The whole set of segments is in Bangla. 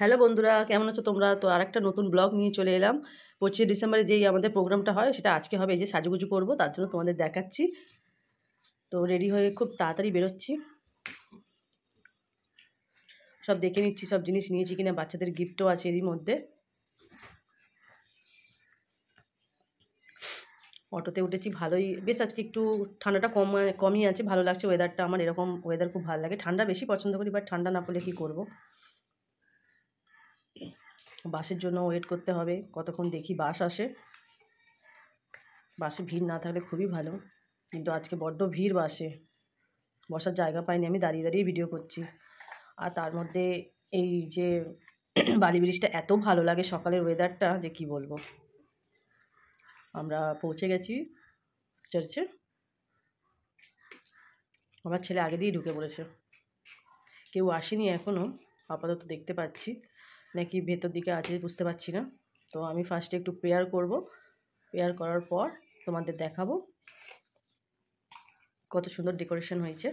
হ্যালো বন্ধুরা, কেমন আছো তোমরা? তো আরেকটা নতুন ব্লগ নিয়ে চলে এলাম। 25 ডিসেম্বরে যেই আমাদের প্রোগ্রামটা হয় সেটা আজকে হবে। এই যে সাজুগুজু করবো, তার জন্য তোমাদের দেখাচ্ছি। তো রেডি হয়ে খুব তাড়াতাড়ি বেরোচ্ছি। সব দেখে নিচ্ছি, সব জিনিস নিয়েছি কিনা, বাচ্চাদের গিফটও আছে এরই মধ্যে। অটোতে উঠেছি, ভালোই বেশ আজকে একটু ঠান্ডাটা কমই আছে, ভালো লাগছে ওয়েদারটা। আমার এরকম ওয়েদার খুব ভালো লাগে, ঠান্ডা বেশি পছন্দ করি, বাট ঠান্ডা না পড়লে কী করবো। বাসের জন্য ওয়েট করতে হবে, কতক্ষণ দেখি বাস আসে। বাসে ভিড় না থাকলে খুবই ভালো, কিন্তু আজকে বড্ড ভিড় বাসে, বসার জায়গা পাইনি, আমি দাঁড়িয়ে দাঁড়িয়ে ভিডিও করছি। আর তার মধ্যে এই যে বালি ব্রিজটা এত ভালো লাগে সকালের ওয়েদারটা, যে কি বলবো। আমরা পৌঁছে গেছি চার্চে। আমার ছেলে আগে দিয়ে ঢুকে পড়েছে, কেউ আসেনি এখনও আপাতত, দেখতে পাচ্ছি নাকি ভেতর দিকে আছে বুঝতে পারছি না। তো আমি ফার্স্টে একটু প্রেয়ার করব, প্রেয়ার করার পর তোমাদের দেখাবো কত সুন্দর ডেকোরেশন হয়েছে।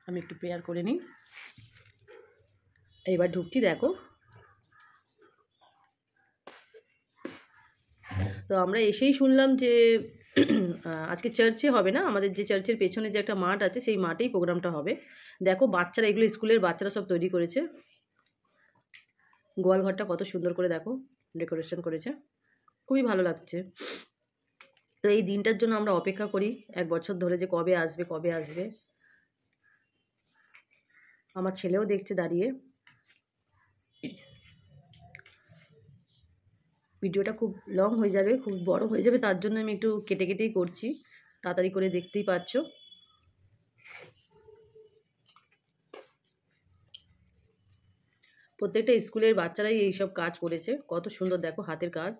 আমি একটু প্রেয়ার করে নিই, এইবার ঢুকছি। দেখো, তো আমরা এসেই শুনলাম যে আজকে চার্চে হবে না, আমাদের যে চার্চের পেছনে যে একটা মাঠ আছে সেই মাঠেই প্রোগ্রামটা হবে। দেখো বাচ্চারা, এগুলো স্কুলের বাচ্চারা সব তৈরি করেছে। গোয়ালঘরটা কত সুন্দর করে দেখো ডেকোরেশন করেছে, খুবই ভালো লাগছে। তো এই দিনটার জন্য আমরা অপেক্ষা করি 1 বছর ধরে, যে কবে আসবে কবে আসবে। আমার ছেলেও দেখছে দাঁড়িয়ে। ভিডিওটা খুব লং হয়ে যাবে, খুব বড় হয়ে যাবে, তার জন্য আমি একটু কেটে কেটেই করছি, তাড়াতাড়ি করে দেখতেই পাচ্ছ। প্রত্যেকটা স্কুলের বাচ্চারাই এইসব কাজ করেছে, কত সুন্দর দেখো হাতের কাজ।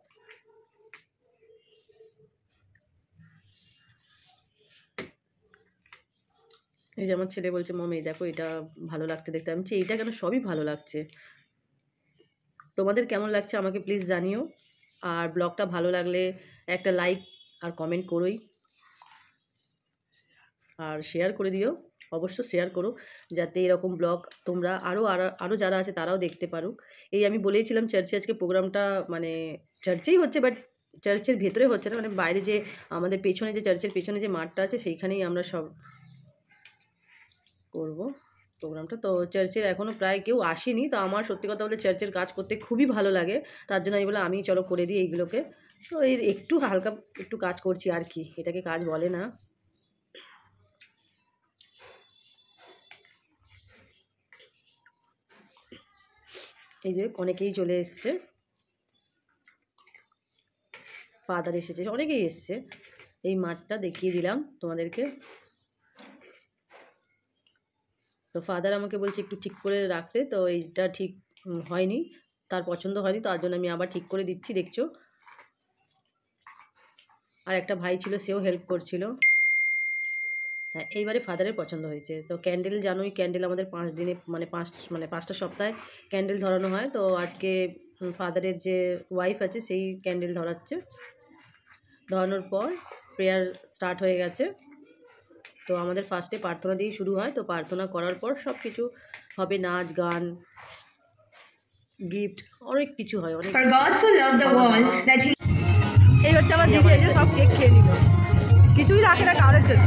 এই যে আমার ছেলে বলছে, মম এই দেখো এটা ভালো লাগছে দেখতে। আমি বলছি এইটা কেন, সবই ভালো লাগছে। তোমাদের কেমন লাগছে আমাকে প্লিজ জানিও। আর ব্লগটা ভালো লাগলে একটা লাইক আর কমেন্ট করোই, আর শেয়ার করে দিও, অবশ্য শেয়ার করো, যাতে এরকম ব্লগ তোমরা আরও যারা আছে তারাও দেখতে পারো। এই আমি বলেইছিলাম চার্চে আজকে প্রোগ্রামটা, মানে চার্চেই হচ্ছে, বাট চার্চের ভেতরে হচ্ছে না, মানে বাইরে যে আমাদের পেছনে যে চার্চের পেছনে যে মাঠটা আছে সেইখানেই আমরা সব করব প্রোগ্রামটা। তো চার্চের এখনও প্রায় কেউ আসেনি, তো আমার সত্যি কথা বলতে চার্চের কাজ করতে খুবই ভালো লাগে, তার জন্য আমি বলে আমি চলো করে দিই এইগুলোকে। তো এই একটু হালকা একটু কাজ করছি আর কি, এটাকে কাজ বলে না। এই যে অনেকেই চলে এসছে, ফাদার এসেছে, অনেকেই এসছে। এই মাঠটা দেখিয়ে দিলাম তোমাদেরকে। তো ফাদার আমাকে বলছে একটু ঠিক করে রাখতে, তো এইটা ঠিক হয়নি, তার পছন্দ হয়নি, তার জন্য আমি আবার ঠিক করে দিচ্ছি, দেখছো। আর একটা ভাই ছিল, সেও হেল্প করছিল। হ্যাঁ, এইবারে ফাদারের পছন্দ হয়েছে। তো ক্যান্ডেল, জানোই ক্যান্ডেল আমাদের 5 দিনে মানে 5টা সপ্তাহে ক্যান্ডেল ধরানো হয়। তো আজকে ফাদারের যে ওয়াইফ আছে সেই ক্যান্ডেল ধরাচ্ছে। ধরানোর পর প্রেয়ার স্টার্ট হয়ে গেছে। তো আমাদের ফার্স্টে প্রার্থনা দিয়েই শুরু হয়। তো প্রার্থনা করার পর সব কিছু হবে, নাচ গান, গিফট, অনেক কিছু হয়, অনেক। এই হচ্ছে আমার দিদি, এসে সব কেক খেয়ে নিল, কিছুই রাখে না কারোর জন্য,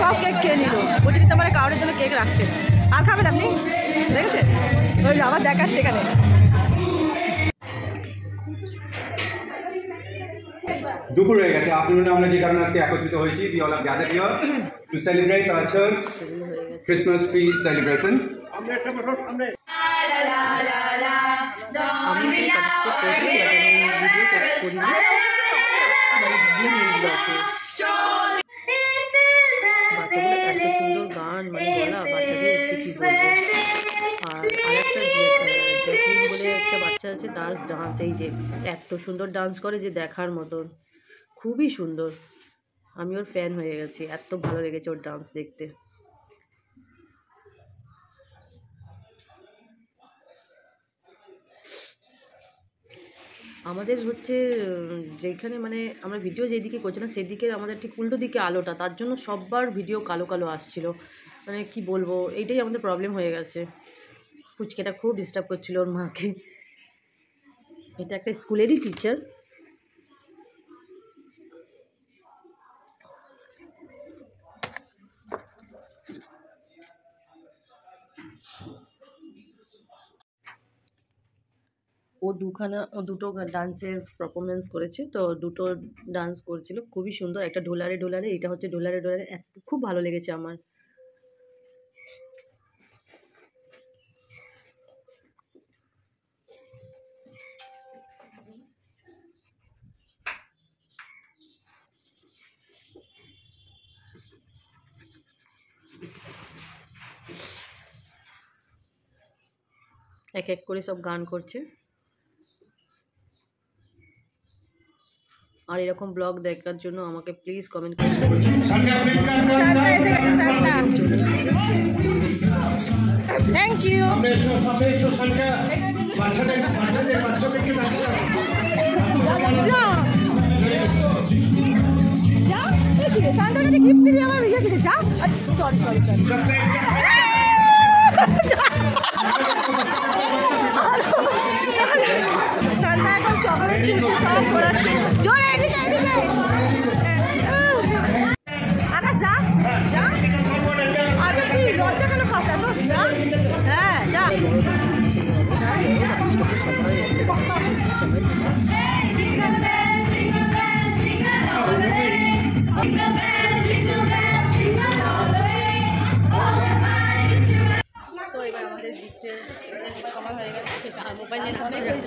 সব কেক খেয়ে নিল। বলছি কিন্তু আমার কারোর জন্য কেক রাখছে না। আর খাবেন আপনি? দেখেছেন, ওই আবার দেখাচ্ছে এখানে। দুপুর হয়ে গেছে, আফটারনুনে আমরা যে কারণে আজকে একত্রিত হয়েছি, we all have gathered here to celebrate our church Christmas tree celebration. এত সুন্দর গান, মানে বলা বাচ্চাদের কি বলবো। আর আরেকটা জ্যাকলিন বলে একটা বাচ্চা আছে, তার ডান্স, এই যে এত সুন্দর ডান্স করে যে দেখার মতন, খুবই সুন্দর। আমি ওর ফ্যান হয়ে গেছি, এত ভালো লেগেছে ওর ডান্স দেখতে। আমাদের হচ্ছে যেখানে মানে আমরা ভিডিও যেদিকে করছিলাম সেদিকে আমাদের ঠিক উল্টো দিকে আলোটা, তার জন্য সববার ভিডিও কালো কালো আসছিল। মানে কি বলবো, এইটাই আমাদের প্রবলেম হয়ে গেছে। পুচকেটা খুব ডিস্টার্ব করছিল ওর মাকে। এটা একটা স্কুলেরই টিচার। ও দুটো ডান্সের পারফরমেন্স করেছে, তো দুটো ডান্স করেছিল খুবই সুন্দর। একটা ঢোলারে ঢোলারে, এটা হচ্ছে ঢোলারে ঢোলারে, খুব ভালো লেগেছে আমার। এক এক করে সব গান করছে। আর এরকম ব্লগ দেখার জন্য আমাকে প্লিজ কমেন্ট করুন। Thank you. সান্তাকে গিফট দিবি আমার ইয়ে কিছু যা। Sorry sorry sorry. সান্তা এখন চকলেট ছুঁচে সব ঘোরাচ্ছে। জোরে এদিকে এদিকে। আরে যা যা। আরে তুই লজ্জা কেন পাস এত? যা। হ্যাঁ যা।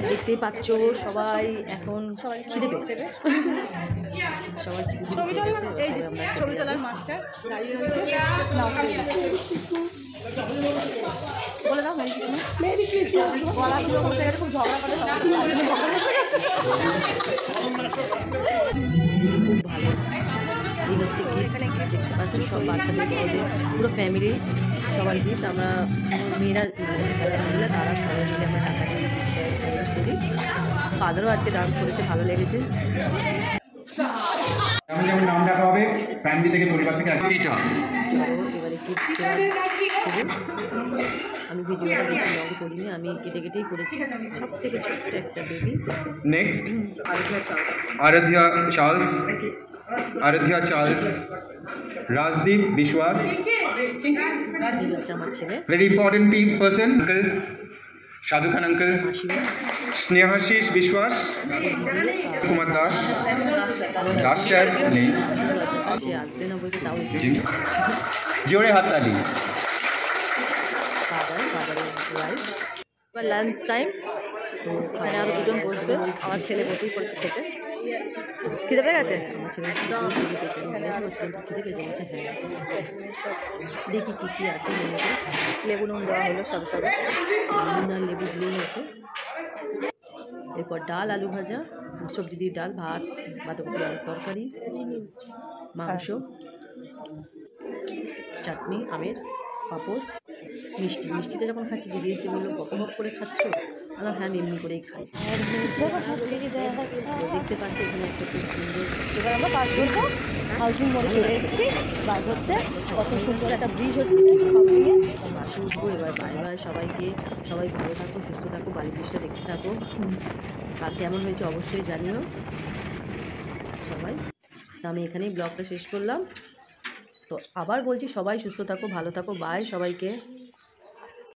দেখতেই পাচ্ছ সবাই এখন খিদে পেয়েছে। সবাই ছবি তোলার এই যে ছবি তোলার মাস্টার দাঁড়িয়ে রয়েছে। বলে দাও মেরি ক্রিসমাস। গলা গুলো বসে গেছে, খুব ঝগড়া করে সবার সাথে বসে গেছে। এই হচ্ছে এখানে দেখতে পাচ্ছ সব বাচ্চাদের বড়দের পুরো ফ্যামিলি সবার গিফট। আমরা মেয়েরা মিলে তারা সবাই মিলে আমরা টাকা করি। ফাদারও আজকে ডান্স করেছে, ভালো লেগেছে। যেমন যেমন নাম রাখা হবে ফ্যামিলি থেকে, পরিবার থেকে। এবারে গিফট আমি ভিডিওটা বেশি লং করিনি, আমি কেটে কেটেই করেছি। সব থেকে ছোট্ট একটা বেবি। নেক্সট আরাধ্যা চার্লস। আরাধ্যা চার্লস, রাজদীপ বিশ্বাস, এই হচ্ছে আমার ছেলে very important person, uncle সাধু খান আঙ্কেল, মাসিমা, স্নেহাশিস বিশ্বাস, কুমার দাস, দাস স্যার নেই, সে আসবে না বলছে তাও এসে। জোরে হাততালি। ফাদারের ওয়াইফ। এবার লাঞ্চ টাইম, তো ওখানে আরও দুজন বসবে। আমার ছেলে বসেই পড়েছে খেতে। খিদে পেয়ে গেছে আমার ছেলে, খিদে পেয়েছে। খিদে পেয়েছে বলছে হ্যাঁ। দেখি কী কী আছে মেনুতে। লেবু নুন দেওয়া হলো সব সবে, নুন আর লেবু দিয়েই আছে। এরপর ডাল, আলু ভাজা, সবজি দিয়ে ডাল, ভাত, বাঁধাকপি আলুর তরকারি, মাংস, চাটনি, আমের, পাঁপড়, মিষ্টি। মিষ্টিটা যখন খাচ্ছি দিদি এসে বললো বক বক করে খাচ্ছ। আমরা হ্যাঁ আমি এমনি করেই খাই। দেখতে পাচ্ছি এখানে একটা খুব সুন্দর। এবার আমরা বাস ধরবো। হাউজিং মোড়ে চলে এসেছি বাস ধরতে। কত সুন্দর একটা ব্রিজ হচ্ছে সব নিয়ে। বাসে উঠবো এবার। বাই বাই সবাইকে। সবাই ভালো থাকো, সুস্থ থাকো, বাড়ির দৃশ্যটা দেখতে থাকো। কাল কেমন হয়েছে অবশ্যই জানিও সবাই। তো আমি এখানেই ব্লগটা শেষ করলাম। তো আবার বলছি সবাই সুস্থ থাকো, ভালো থাকো, বাই সবাইকে।